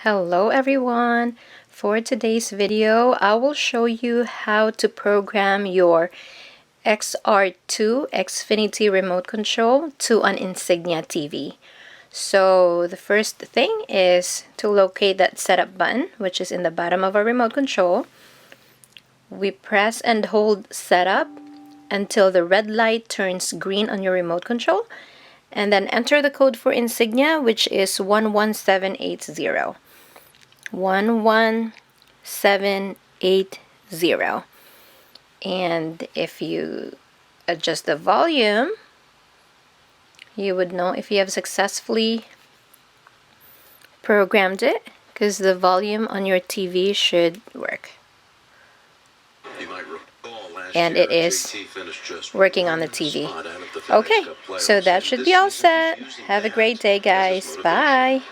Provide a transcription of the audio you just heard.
Hello everyone! For today's video, I will show you how to program your XR2 Xfinity remote control to an Insignia TV. So the first thing is to locate that setup button, which is in the bottom of our remote control. We press and hold setup until the red light turns green on your remote control, and then enter the code for Insignia, which is 11780. 11780. And if you adjust the volume, you would know if you have successfully programmed it, because the volume on your TV should work. And it is working on the TV. Okay, so that should be all set. Have a great day, guys. Bye.